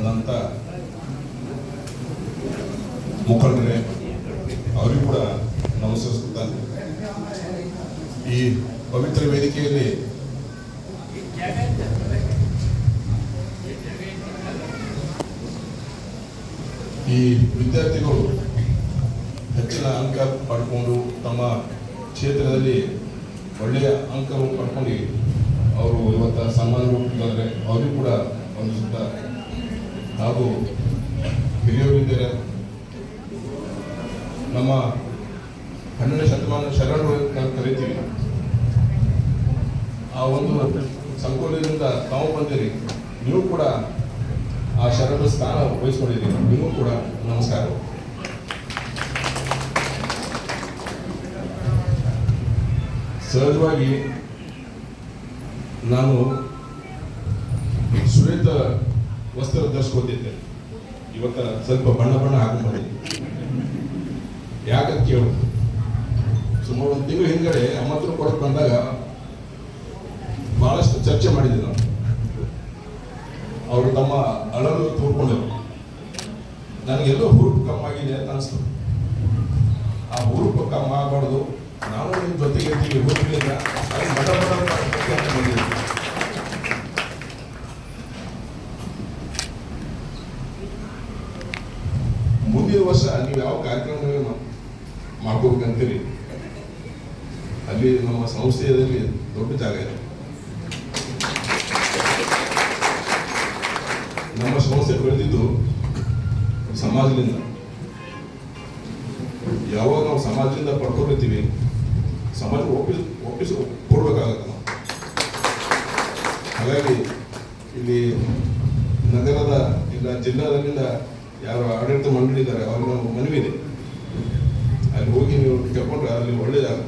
ಆದಂಥ ಮುಖಂಡರೇ, ಅವರಿಗೂ ಕೂಡ ನಮಸ್ಕರಿಸುತ್ತಾ ಈ ಪವಿತ್ರ ವೇದಿಕೆಯಲ್ಲಿ ಈ ವಿದ್ಯಾರ್ಥಿಗಳು ಹೆಚ್ಚಿನ ಅಂಕ ಪಡ್ಕೊಂಡು ತಮ್ಮ ಕ್ಷೇತ್ರದಲ್ಲಿ ಒಳ್ಳೆಯ ಅಂಕವನ್ನು ಪಡ್ಕೊಂಡು ಅವರು ಇವತ್ತು ಸನ್ಮಾನಗೊಳ್ತಿದ್ದಾರೆ. ಅವರಿಗೂ ಕೂಡ ವಂದಿಸುತ್ತಾ ಹಾಗೂ ಹಿರಿಯರಿದ್ದಾರೆ, ನಮ್ಮ 12ನೇ ಶತಮಾನ ಶರಣರು ನಾವು ಕರಿತೀವಿ. ಆ ಒಂದು ಸಂಕೋಲದಿಂದ ತಾವು ಬಂದಿರಿ, ನೀವು ಕೂಡ ಆ ಶರಣರ ಸ್ಥಾನ ವಹಿಸ್ಕೊಂಡಿದ್ದೀರಿ. ನಿಮಗೂ ಕೂಡ ನಮಸ್ಕಾರ. ಸಹಜವಾಗಿ ನಾನು ಶ್ವೇತ ವಸ್ತ್ರ ಧರಿಸ್ಕೊತಿದ್ದೆ. ಇವತ್ತ ಸ್ವಲ್ಪ ಬಣ್ಣ ಹಾಕೊಂಡ್ಬಂದಿದ್ದೆ. ಯಾಕಂತ ಕೇಳು, ಸುಮಾರು 1 ತಿಂಗಳು ಹಿಂದ್ಗಡೆ ಅಮ್ಮತ್ರ ಕೊಡಕ್ಕೆ ಬಂದಾಗ ಬಹಳಷ್ಟು ಚರ್ಚೆ ಮಾಡಿದ್ದೆ ನಾವು. ಅವರು ತಮ್ಮ ಅಳಲು ತೋರ್ಕೊಂಡರು. ನನಗೆಲ್ಲೋ ಹುರುಪು ಕಮ್ಮಾಗಿದೆ ಅಂತ ಅನಿಸ್ತು. ಆ ಹುರುಪು ಕಮ್ಮ ಆಗಬಾರ್ದು, ನಾವು ನಿಮ್ಮ ಜೊತೆಗೆ ಇರ್ತೀವಿ, ಹುರುಪಿನಿಂದ ಬಂದಿದ್ದೀವಿ. ಮುಂದಿನ ವರ್ಷ ನೀವು ಯಾವ ಕಾರ್ಯಕ್ರಮ ಮಾಡ್ಕೋಬೇಕಂತೀರಿ, ಅಲ್ಲಿ ನಮ್ಮ ಸಂಸ್ಥೆಯಲ್ಲಿ ದೊಡ್ಡ ಜಾಗ ಇದೆ. ನಮ್ಮ ಸಂಸ್ಥೆ ಬೆಳೆದಿದ್ದು ಸಮಾಜದಿಂದ. ಯಾವಾಗ ನಾವು ಸಮಾಜದಿಂದ ಪಡ್ಕೊಂಡಿರ್ತೀವಿ, ಸಮಾಜ ಒಪ್ಪಿಸಿ ಕೊಡ್ಬೇಕಾಗತ್ತೆ ನಾವು. ಹಾಗಾಗಿ ಇಲ್ಲಿ ನಗರದ ಇಲ್ಲ ಜಿಲ್ಲಾದಲ್ಲಿಂದ ಯಾರು ಆಡಳಿತ ಮಂಡಳಿ ಇದ್ದಾರೆ ಅವ್ರಿಗೆ ನಾವು ಮನವಿ ಇದೆ, ಅಲ್ಲಿ ಹೋಗಿ ನೀವು ಕೇಳ್ಕೊಂಡ್ರೆ ಅಲ್ಲಿ ಒಳ್ಳೇದಾಗ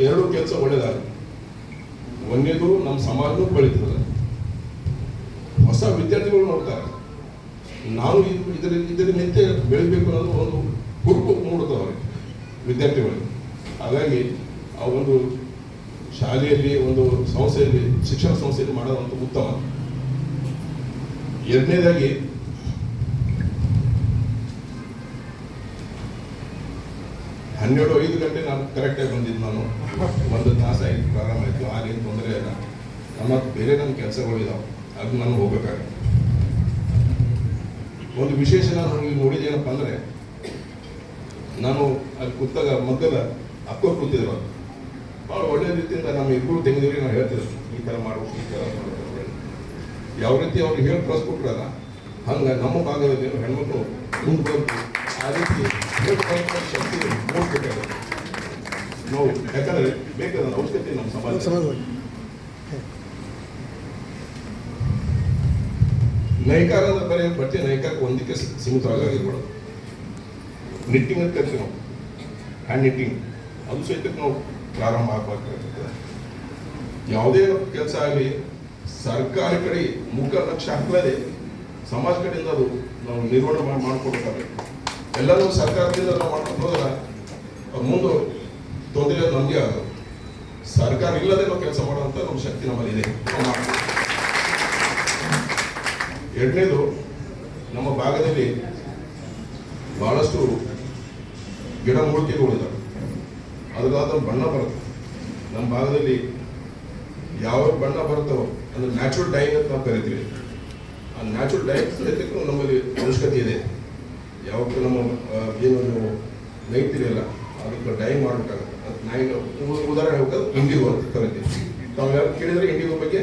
ಎರಡು ಕೆಲಸ ಒಳ್ಳೇದಾಗ. ಒಂದೇದು ನಮ್ಮ ಸಮಾಜನೂ ಬೆಳೀತದೆ, ಹೊಸ ವಿದ್ಯಾರ್ಥಿಗಳು ನೋಡ್ತಾರೆ. ನಾವು ಇದರ ನಿತ್ಯ ಬೆಳಿಬೇಕು ಅನ್ನೋದು ಒಂದು ಹುರುಪು ಮೂಡುತ್ತದೆ ಅವರಿಗೆ, ವಿದ್ಯಾರ್ಥಿಗಳಿಗೆ. ಹಾಗಾಗಿ ಆ ಒಂದು ಶಾಲೆಯಲ್ಲಿ, ಒಂದು ಸಂಸ್ಥೆಯಲ್ಲಿ, ಶಿಕ್ಷಣ ಸಂಸ್ಥೆಯಲ್ಲಿ ಮಾಡೋದಂತ ಉತ್ತಮ. ಎರಡನೇದಾಗಿ ಹನ್ನೆರಡು 5 ಗಂಟೆ ನಾನು ಕರೆಕ್ಟಾಗಿ ಬಂದಿದ್ದು. ನಾನು 1 ತಾಸು ಆಯಿತು, ಪ್ರಾರಂಭ ಆಯಿತು. ಆಗೇನು ತೊಂದರೆ ಇಲ್ಲ. ನಮ್ಮ ಬೇರೆ ನನ್ನ ಕೆಲಸಗಳಿದಾವೆ, ಅದು ನಾನು ಹೋಗ್ಬೇಕಾಗುತ್ತೆ. ಒಂದು ವಿಶೇಷ ನಾನು ನೋಡಿದ್ದೇನಪ್ಪ ಅಂದರೆ, ನಾನು ಅಲ್ಲಿ ಕೂತಾಗ ಮಗ್ಗದ ಅಕ್ಕ ಕೂತಿದ್ರು. ಭಾಳ ಒಳ್ಳೆಯ ರೀತಿಯಿಂದ ನಮ್ಮ ಇಬ್ಬರು ತೆಗೆದಿರಿ ನಾವು ಹೇಳ್ತಿದ್ರು, ಈ ಥರ ಮಾಡ್ಬೇಕು, ಈ ಥರ ಮಾಡ್ಬೇಕು. ಯಾವ ರೀತಿ ಅವ್ರಿಗೆ ಹೇಳಿ ಕಳಿಸ್ಕೊಟ್ರಲ್ಲ, ಹಂಗೆ ನಮ್ಮ ಭಾಗದಲ್ಲಿ ಹೆಣ್ಮಕ್ಳು ಮುಂದೆ ಬಂದು ಆ ರೀತಿ ಹೇಳ್ಕೊಳ್ತಾ ಶಕ್ತಿ ನೋಡ್ಬೇಕಾಗುತ್ತೆ ನಾವು. ಯಾಕಂದರೆ ಬೇಕಾದ ಅವಶ್ಯಕತೆ ನಮ್ಮ ಸಮಾಜ. ನೈಕಾರದ ಬರೀ ಬಟ್ಟೆ ನೈಕಕ್ಕೆ ಒಂದಕ್ಕೆ ಸೀಮಿತವಾಗಿರ್ಬಾರ್ದು. ನಿಟ್ಟಿಂಗ್ ಅಂತ ಕರಿತೀವಿ ನಾವು, ಹ್ಯಾಂಡ್ ನಿಟ್ಟಿಂಗ್, ಅದು ಸಹಿತಕ್ಕೆ ನಾವು ಪ್ರಾರಂಭ ಆಗಬೇಕಾಗ್ತದೆ. ಯಾವುದೇ ಕೆಲಸ ಆಗಲಿ ಸರ್ಕಾರ ಕಡೆ ಮುಖ ಲಕ್ಷ್ಯ ಹಾಕಲದೆ ಸಮಾಜ ಕಡೆಯಿಂದ ಅದು ನಾವು ನಿರ್ವಹಣೆ ಮಾಡ್ಕೊಡ್ಬೇಕಾಗಬೇಕು. ಎಲ್ಲರೂ ಸರ್ಕಾರದಿಂದ ನಾವು ಮಾಡ್ಕೊಂಡು ಹೋದ್ರೆ ಮುಂದೆ ತೊಂದರೆ ನಮಗೆ ಆಗೋದು. ಸರ್ಕಾರ ಇಲ್ಲದೆ ನಾವು ಕೆಲಸ ಮಾಡೋಂಥ ನಮ್ಮ ಶಕ್ತಿ ನಮ್ಮಲ್ಲಿ ಇದೆ. ಎರಡನೇದು, ನಮ್ಮ ಭಾಗದಲ್ಲಿ ಬಹಳಷ್ಟು ಗಿಡಮೂಲಿಕೆಗಳಿದ್ದಾವೆ, ಅದರಾದ ಬಣ್ಣ ಬರುತ್ತೆ. ನಮ್ಮ ಭಾಗದಲ್ಲಿ ಯಾವ ಬಣ್ಣ ಬರುತ್ತವೋ ಅಂದರೆ ನ್ಯಾಚುರಲ್ ಡೈಯಿಂಗ್ ಅಂತ ನಾವು ಕರಿತೀವಿ. ಆ ನ್ಯಾಚುರಲ್ ಡೈಯಿಂಗ್ ನಮ್ಮಲ್ಲಿ ಅವಶ್ಯಕತೆ ಇದೆ. ಯಾವತ್ತೂ ನಮ್ಮ ಏನು ನೀವು ನೈತಿರಲ್ಲ ಅದಕ್ಕೆ ಡೈಯಿಂಗ್ ಮಾಡಬೇಕಾಗುತ್ತೆ. ಉದಾಹರಣೆ ಹೇಳ್ಬೇಕಾದ್ರೆ ಇಂಡಿಗೋ ಅಂತ ಕರಿತೀವಿ. ತಾವು ಯಾರು ಕೇಳಿದರೆ ಇಂಡಿಗೋ ಬಗ್ಗೆ